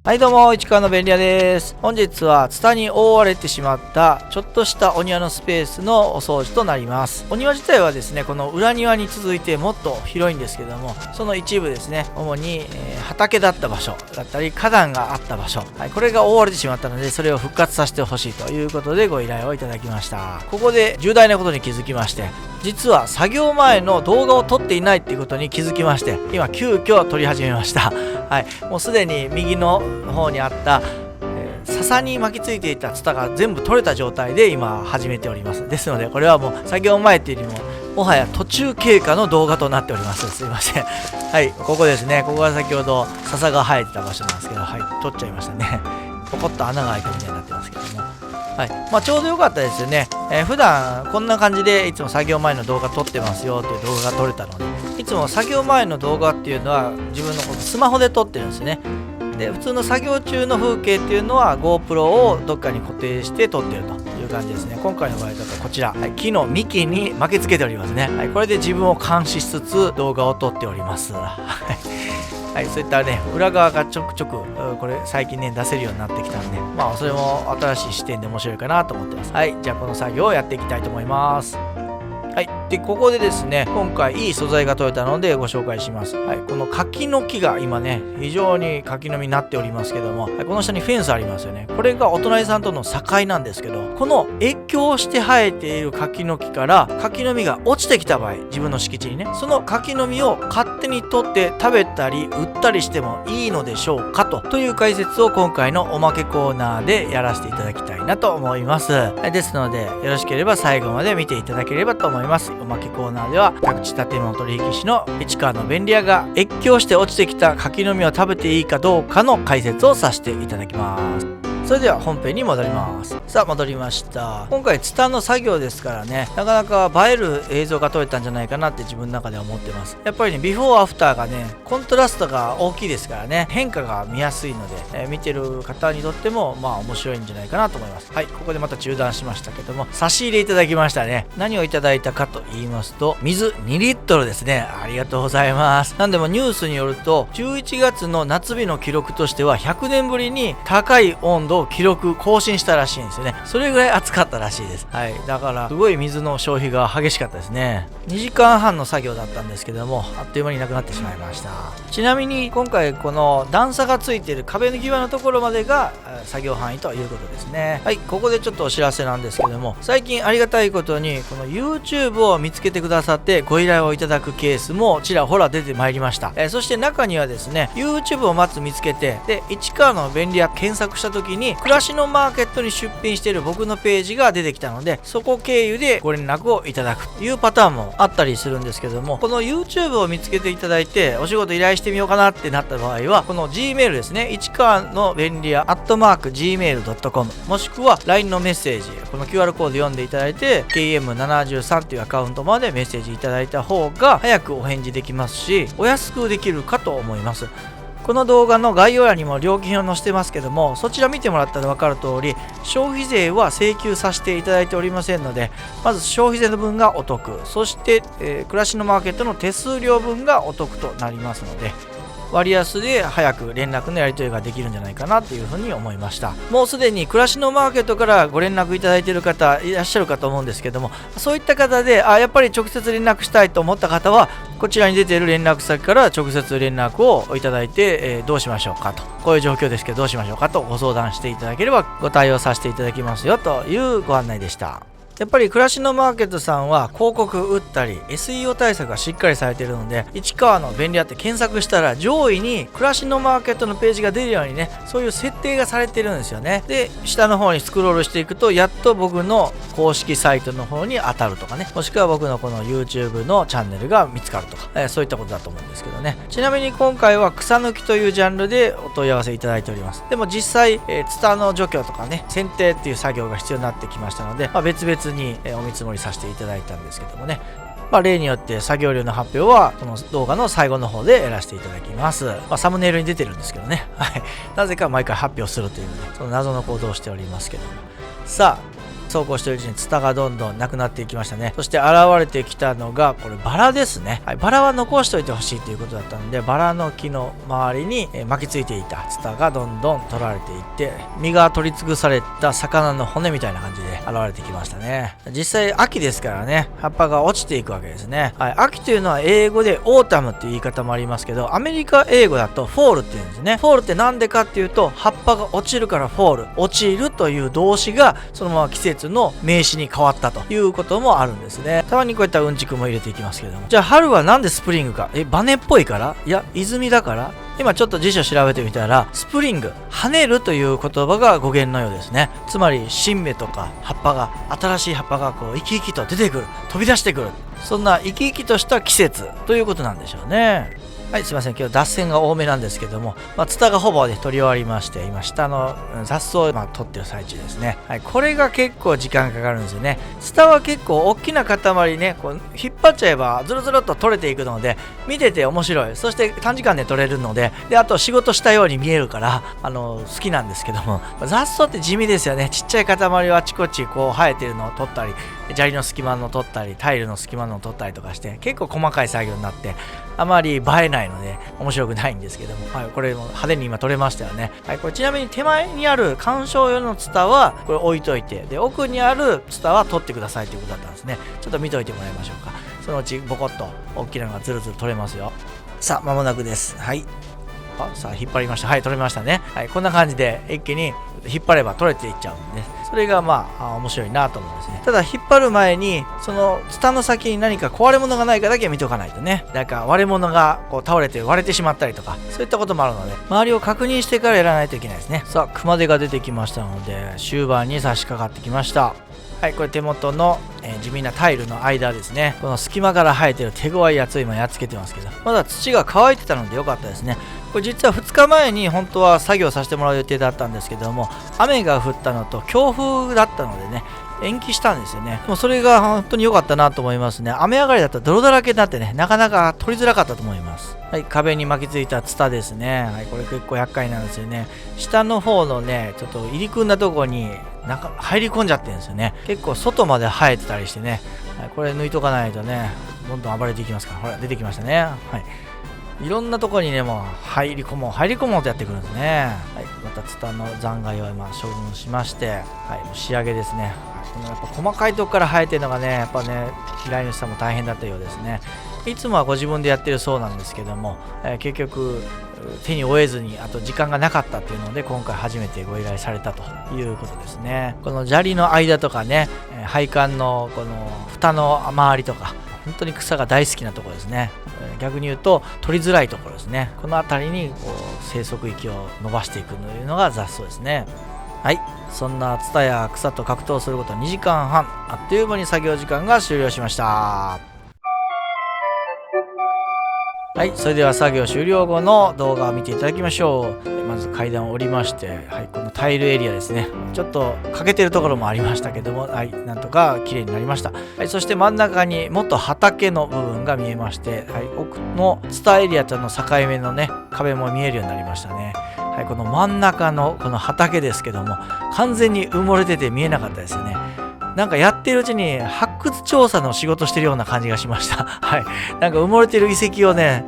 はいどうも、市川の便利屋です。本日はツタに覆われてしまったちょっとしたお庭のスペースのお掃除となります。お庭自体はですね、この裏庭に続いてもっと広いんですけども、その一部ですね、主に、畑だった場所だったり花壇があった場所、これが覆われてしまったので、それを復活させてほしいということでご依頼をいただきました。ここで重大なことに気づきまして、実は作業前の動画を撮っていないっていうことに気づきまして、今急遽撮り始めました。もうすでに右の方にあった笹に巻きついていたツタが全部取れた状態で今始めております。ですのでこれはもう作業前っていうよりももはや途中経過の動画となっております。すいません。ここですね。ここが先ほど笹が生えてた場所なんですけど、取っちゃいましたね。ポコッと穴が開いたみたいになってますけども、ちょうど良かったですよね。普段こんな感じでいつも作業前の動画撮ってますよっていう動画が撮れたので、いつも作業前の動画っていうのは自分のスマホで撮ってるんですよね。で、普通の作業中の風景っていうのは GoPro をどっかに固定して撮ってるという感じですね。今回の場合だとこちら、木の幹に巻きつけておりますね。これで自分を監視しつつ動画を撮っております。そういったね、裏側がちょくちょくこれ最近ね出せるようになってきたんで、それも新しい視点で面白いかなと思ってます。じゃあこの作業をやっていきたいと思います。でここでですね、今回いい素材が取れたのでご紹介します。この柿の木が今ね非常に柿の実になっておりますけども、この下にフェンスありますよね。これがお隣さんとの境なんですけど、この越境して生えている柿の木から柿の実が落ちてきた場合、自分の敷地にね、その柿の実を勝手に取って食べたり売ったりしてもいいのでしょうかという解説を今回のおまけコーナーでやらせていただきたいなと思います。ですのでよろしければ最後まで見ていただければと思います。おまけコーナーでは宅地建物取引士の市川の便利屋が越境して落ちてきた柿の実を食べていいかどうかの解説をさせていただきます。それでは本編に戻ります。さあ戻りました。今回ツタの作業ですからね、なかなか映える映像が撮れたんじゃないかなって自分の中では思ってます。やっぱりね、ビフォーアフターがね、コントラストが大きいですからね、変化が見やすいので、見てる方にとっても面白いんじゃないかなと思います。ここでまた中断しましたけども、差し入れいただきましたね。何をいただいたかと言いますと、水2リットルですね。ありがとうございます。なんでもニュースによると11月の夏日の記録としては100年ぶりに高い温度を記録更新したらしいんですよね。それぐらい暑かったらしいです。だからすごい水の消費が激しかったですね。2時間半の作業だったんですけども、あっという間になくなってしまいました。ちなみに今回この段差がついている壁の際のところまでが作業範囲ということですね。ここでちょっとお知らせなんですけども、最近ありがたいことにこの YouTube を見つけてくださってご依頼をいただくケースもちらほら出てまいりました。そして中にはですね、 YouTube をまず見つけて、で市川の便利屋検索した時に暮らしのマーケットに出品している僕のページが出てきたので、そこ経由でご連絡をいただくというパターンもあったりするんですけども、この YouTube を見つけていただいてお仕事依頼してみようかなってなった場合は、この Gmail ですね、市川の便利屋@gmail.com もしくは LINE のメッセージ、この QR コード読んでいただいて KM73 というアカウントまでメッセージいただいた方が早くお返事できますし、お安くできるかと思います。この動画の概要欄にも料金を載せてますけども、そちら見てもらったら分かる通り、消費税は請求させていただいておりませんので、まず消費税の分がお得、そして、暮らしのマーケットの手数料分がお得となりますので、割安で早く連絡のやり取りができるんじゃないかなというふうに思いました。もうすでに暮らしのマーケットからご連絡いただいている方いらっしゃるかと思うんですけども、そういった方でやっぱり直接連絡したいと思った方は、こちらに出ている連絡先から直接連絡をいただいて、どうしましょうかと、こういう状況ですけどどうしましょうかとご相談していただければご対応させていただきますよというご案内でした。やっぱり暮らしのマーケットさんは広告打ったり SEO 対策がしっかりされているので、市川の便利屋って検索したら上位に暮らしのマーケットのページが出るようにね、そういう設定がされてるんですよね。で下の方にスクロールしていくと、やっと僕の公式サイトの方に当たるとかね、もしくは僕のこの YouTube のチャンネルが見つかるとか、そういったことだと思うんですけどね。ちなみに今回は草抜きというジャンルでお問い合わせいただいております。でも実際、ツタの除去とかね、剪定っていう作業が必要になってきましたので、別々にお見積もりさせていただいたんですけどもね、例によって作業量の発表はこの動画の最後の方でやらせていただきます。サムネイルに出てるんですけどね、なぜか毎回発表するというね、その謎の行動をしておりますけども、さあそうこうしているうちにツタがどんどんなくなっていきましたね。そして現れてきたのがこれバラですね。はい、バラは残しておいてほしいということだったので、バラの木の周りに巻きついていたツタがどんどん取られていって、身が取り尽くされた魚の骨みたいな感じで現れてきましたね。実際秋ですからね、葉っぱが落ちていくわけですね。はい、秋というのは英語でオータムっていう言い方もありますけど、アメリカ英語だとフォールって言うんですね。フォールってなんでかっていうと、葉っぱが落ちるからフォール、落ちるという動詞がそのまま季節の名詞に変わったということもあるんですね。たまにこういったうんちくも入れていきますけども、じゃあ春はなんでスプリングか、バネっぽいから、いや泉だから。今ちょっと辞書調べてみたら、スプリング、跳ねるという言葉が語源のようですね。つまり新芽とか葉っぱが、新しい葉っぱがこう生き生きと出てくる、飛び出してくる、そんな生き生きとした季節ということなんでしょうね。はい、すいません。今日脱線が多めなんですけども、ツタがほぼで取り終わりまして、今下の雑草を取ってる最中ですね。はい、これが結構時間かかるんですよね。ツタは結構大きな塊ね、こう引っ張っちゃえばズルズルっと取れていくので、見てて面白い。そして短時間で取れるので、あと仕事したように見えるから、好きなんですけども、雑草って地味ですよね。ちっちゃい塊をあちこちこう生えてるのを取ったり、砂利の隙間の取ったり、タイルの隙間の取ったりとかして、結構細かい作業になって、あまり映えないので面白くないんですけども、はい、これも派手に今取れましたよね。はい、これちなみに手前にある観賞用のツタはこれ置いといて、で奥にあるツタは取ってくださいということだったんですね。ちょっと見といてもらいましょうか。そのうちボコッと大きなのがズルズル取れますよ。さあ間もなくです。はい、さあ引っ張りました。はい、取れましたね。はい、こんな感じで一気に引っ張れば取れていっちゃうんで、ね、それが面白いなと思うんですね。ただ引っ張る前にそのツタの先に何か壊れ物がないかだけ見とかないとね、なんか割れ物がこう倒れて割れてしまったりとか、そういったこともあるので、周りを確認してからやらないといけないですね。さあ熊手が出てきましたので終盤に差し掛かってきました。はい、これ手元の、地味なタイルの間ですね。この隙間から生えてる手強いやつを今やっつけてますけど、まだ土が乾いてたので良かったですね。これ実は2日前に本当は作業させてもらう予定だったんですけども、雨が降ったのと強風だったのでね、延期したんですよね。でもそれが本当に良かったなと思いますね。雨上がりだったら泥だらけになってね、なかなか取りづらかったと思います。はい、壁に巻きついたツタですね。はい、これ結構厄介なんですよね。下の方のね、ちょっと入り組んだところに入り込んじゃってるんですよね。結構外まで生えてたりしてね、はい、これ抜いとかないとね、どんどん暴れていきますから。ほら出てきましたね。はい、いろんなところにね、もう入り込もうとやってくるんですね。はい、またツタの残骸を今処分しまして、はい、仕上げですね。やっぱ細かいとこから生えてるのがね、やっぱね、依頼主さんも大変だったようですね。いつもはご自分でやってるそうなんですけども、結局手に負えずに、あと時間がなかったっていうので、今回初めてご依頼されたということですね。この砂利の間とかね、配管のこの蓋の周りとか、本当に草が大好きなところですね。逆に言うと取りづらいところですね。この辺りにこう生息域を伸ばしていくというのが雑草ですね。はい、そんなツタや草と格闘すること2時間半、あっという間に作業時間が終了しました。はい、それでは作業終了後の動画を見ていただきましょう。まず階段を降りまして、はい、このタイルエリアですね。ちょっと欠けてるところもありましたけども、はい、なんとか綺麗になりました。はい、そして真ん中に元畑の部分が見えまして、はい、奥のツタエリアとの境目のね、壁も見えるようになりましたね。はい、この真ん中のこの畑ですけども、完全に埋もれてて見えなかったですよね。なんかやってるうちに発掘調査の仕事してるような感じがしました。はい。なんか埋もれてる遺跡をね、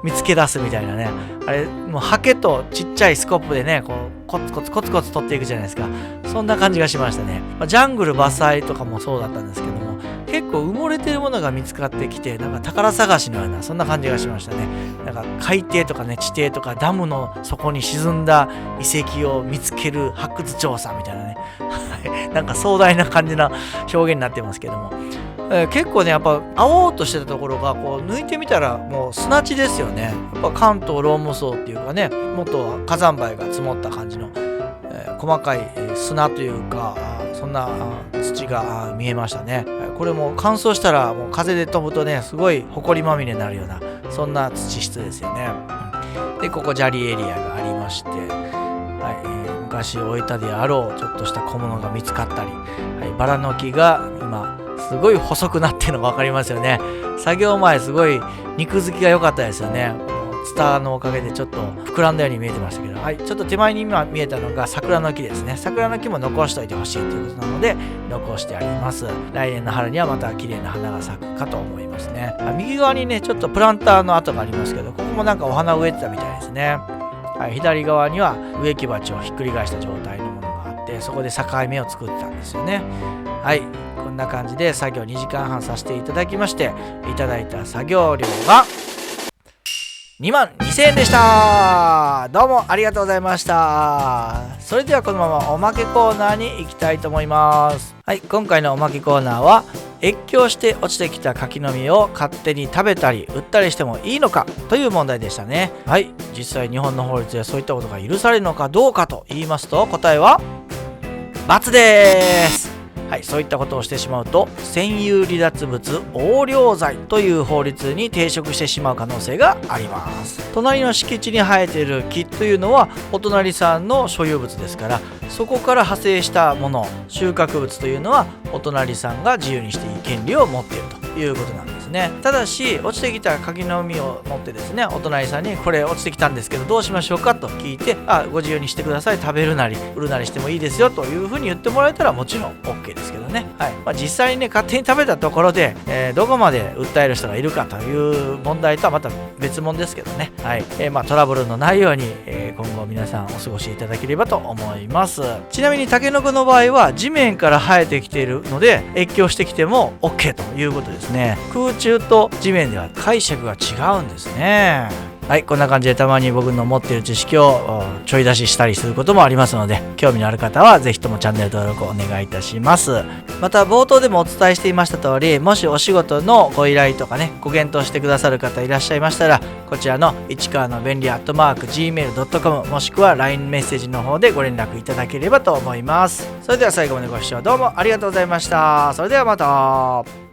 見つけ出すみたいなね。あれ、もうハケとちっちゃいスコップでね、こう、コツコツコツコツ取っていくじゃないですか。そんな感じがしましたね。ジャングル伐採とかもそうだったんですけども、結構埋もれてるものが見つかってきて、なんか宝探しのような、そんな感じがしましたね。なんか海底とかね、地底とかダムの底に沈んだ遺跡を見つける発掘調査みたいなね。なんか壮大な感じな表現になってますけども、結構ねやっぱ青々としてたところがこう抜いてみたらもう砂地ですよね。やっぱ関東ローム層っていうかね、元は火山灰が積もった感じの、細かい砂というかそんな土が見えましたね。これも乾燥したらもう風で飛ぶとねすごい埃まみれになるようなそんな土質ですよね。でここ砂利エリアがありまして、昔置いたであろうちょっとした小物が見つかったり、バラの木が今すごい細くなってるのが分かりますよね。作業前すごい肉付きが良かったですよね。ツタのおかげでちょっと膨らんだように見えてましたけど、はい、ちょっと手前に今見えたのが桜の木ですね。桜の木も残しておいてほしいということなので残してあります。来年の春にはまた綺麗な花が咲くかと思いますね。右側にねちょっとプランターの跡がありますけど、ここもなんかお花を植えてたみたいですね。はい、左側には植木鉢をひっくり返した状態のものがあって、そこで境目を作ってたんですよね。はい、こんな感じで作業2時間半させていただきまして、いただいた作業料が22,000円でした。どうもありがとうございました。それではこのままおまけコーナーに行きたいと思います。はい、今回のおまけコーナーは、越境して落ちてきた柿の実を勝手に食べたり売ったりしてもいいのかという問題でしたね。はい、実際日本の法律でそういったことが許されるのかどうかと言いますと、答えは×です。はい、そういったことをしてしまうと占有離脱物横領罪という法律に抵触してしまう可能性があります。隣の敷地に生えている木というのはお隣さんの所有物ですから、そこから派生したもの、収穫物というのはお隣さんが自由にしていい権利を持っているということなんですね。ただし落ちてきた柿の実を持ってですね、お隣さんにこれ落ちてきたんですけどどうしましょうかと聞いて、ご自由にしてください、食べるなり売るなりしてもいいですよというふうに言ってもらえたらもちろん OK ですけどね。はい、実際にね勝手に食べたところで、どこまで訴える人がいるかという問題とはまた別物ですけどね。はい、トラブルのないように、今後皆さんお過ごしいただければと思います。ちなみにタケノコの場合は地面から生えてきているので越境してきても OK ということですね。空中と地面では解釈が違うんですね。はい、こんな感じでたまに僕の持っている知識をちょい出ししたりすることもありますので、興味のある方はぜひともチャンネル登録をお願いいたします。また冒頭でもお伝えしていました通り、もしお仕事のご依頼とかねご検討してくださる方いらっしゃいましたら、こちらの市川の便利@gmail.com もしくは LINE メッセージの方でご連絡いただければと思います。それでは最後までご視聴どうもありがとうございました。それではまた。